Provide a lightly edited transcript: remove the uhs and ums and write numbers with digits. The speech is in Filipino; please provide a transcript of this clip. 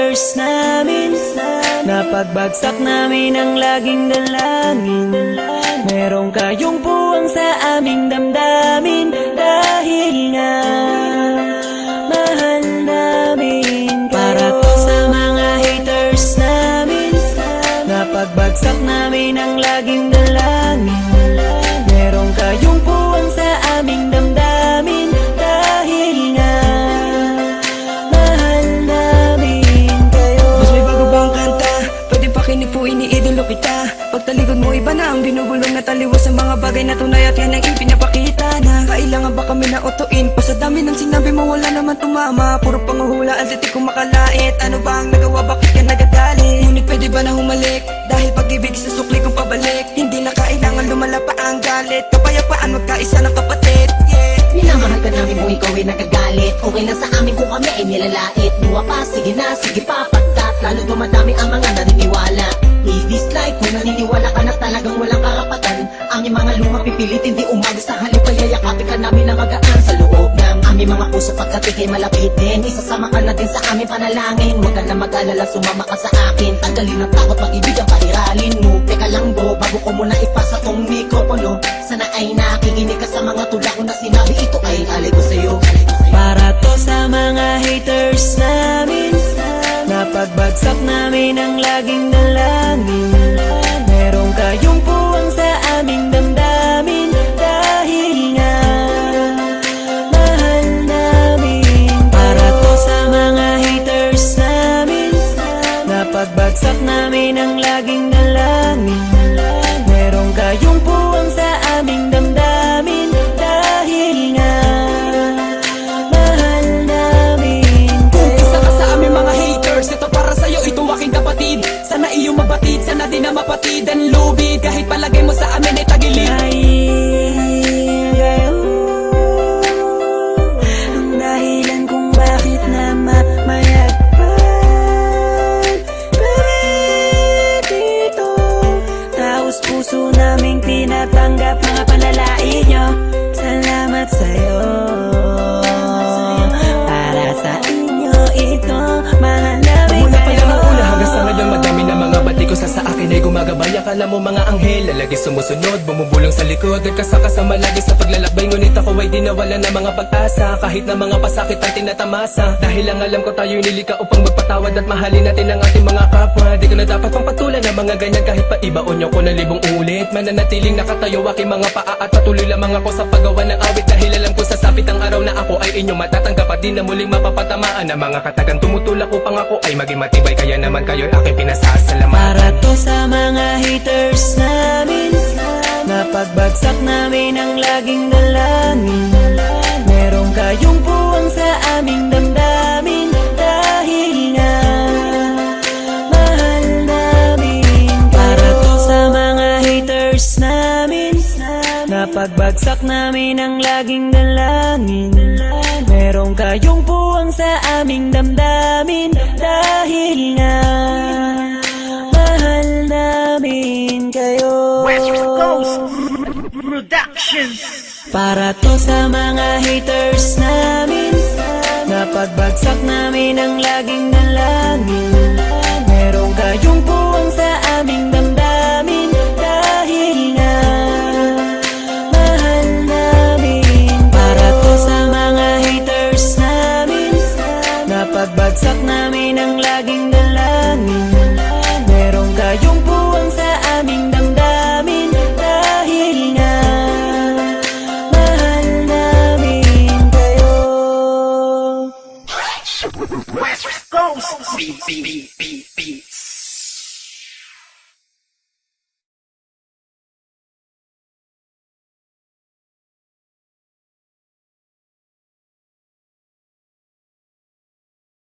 haters namin, napagbagsak namin ang laging dalangin. Merong kayong puwang sa aming damdamin, dahil nga mahal namin kayo. Para to sa mga haters namin, napagbagsak namin ang laging dalangin. Merong kayong puwang sa aming damdamin, dahil nga mahal namin kayo. Mas may bago bang kanta? Pwede pakinig po, iniidolo kita. Pagtalikod mo iba na ang binubulong na taliwas sa mga bagay na tunay at yan ang ipinapakita na kailangan ba kami na utuin pa sa dami ng sinabi mo wala naman tumama. Puro panguhula at titik kong makalait. Ano ba ang nagawa, bakit ka nagagalit? Ngunit pwede ba na humalik? Dahil pag-ibig sa sukli kong pabalik. Hindi na kailangan lumala pa ang galit. Kapayapaan magkaisa ng kapatid, yeah. Minamahal ka namin kung ikaw ay nagagalit. Okay lang sa amin kung kami ay nilalait. Buwa pa, sige na, sige pa, pagkat lalo dumadami ang mga naniniwala. I-dislike kung naniniwala ka na talagang walang karapatan. Aming mga luma pipilitin di umaga sa halip ay yayakapin ka namin na magaan sa loob ng aming mga puso pagkat ikay malapitin. Isasama ka na din sa aming panalangin. Huwag ka na mag-alala, sumama ka sa akin. Tanggalin ang takot, pag-ibig ang pairalin mo. Teka lang bo, bago ko muna ipasa tong mikropono. Sana ay nakikinig ka sa mga tula ko na sinabi. Ito ay alay ko sa'yo. Para to sa mga haters namin, napagbagsak namin ang laging dalangin. Merong kayong puwang sa aming damdamin, dahil nga mahal namin. Para to sa mga haters namin, napagbagsak namin ang laging dalangin. Merong kayong puwang sa aming damdamin, dahil nga mahal namin kayo. Isa ka sa aming mga haters, ito para sa'yo, ito aking kapatid. Sana iyong mabatid, sana din na mapatid ang lubid. Kahit palagay mo sa amin ay tagilid. Ang dahilan kung bakit na mamayagpag kami dito. Taos puso naming tinatanggap mga panalait nyo. Salamat sa'yo. Para sa inyo ito, mahal namin Mula pa kayo. lang ang una hanggang sa ngayon, madami na mga bati ko sa akin ay gumagabay. Akala mo mga anghel, lagi sumusunod, bumubulong sa likod. Nagkasakasama lagi sa paglalakbay, ngunit ako ay di nawala ng mga pag-asa. Kahit na mga pasakit ang tinatamasa, dahil lang alam ko tayo'y nilika upang magpatawad at mahalin natin ang ating mga kapwa. Di ko na dapat pang patulan ng mga ganyan, kahit pa ibaon nyo ko na libong ulit. Mananatiling nakatayo aking mga paa at patuloy lamang ako sa paggawa ng awit. Dahil alam ko sasapit ang araw na ako ay inyo matatanggap at di na muling mapapatamaan ng mga katagang tumutulak upang ako ay maging matibay. Kaya naman kayo'y aking pinasasalamatan. Para to sa mga haters namin, napagbagsak namin ang laging dalangin. Merong kayong puwang sa aming damdamin, dahil nga mahal namin. Para to sa mga haters namin, napagbagsak namin ang laging dalangin. Merong kayong puwang sa aming damdamin, dahil nga mahal namin kayo. West Coast Productions. Para to sa mga haters namin, napagbagsak namin ang laging dalangin. Merong kayong puwang sa aming damdamin, dahil nga mahal namin. Para to sa mga haters namin, napagbagsak namin ang laging dalangin. Merong kayong puwang sa aming damdamin, dahil nga mahal namin kayo. West Coast.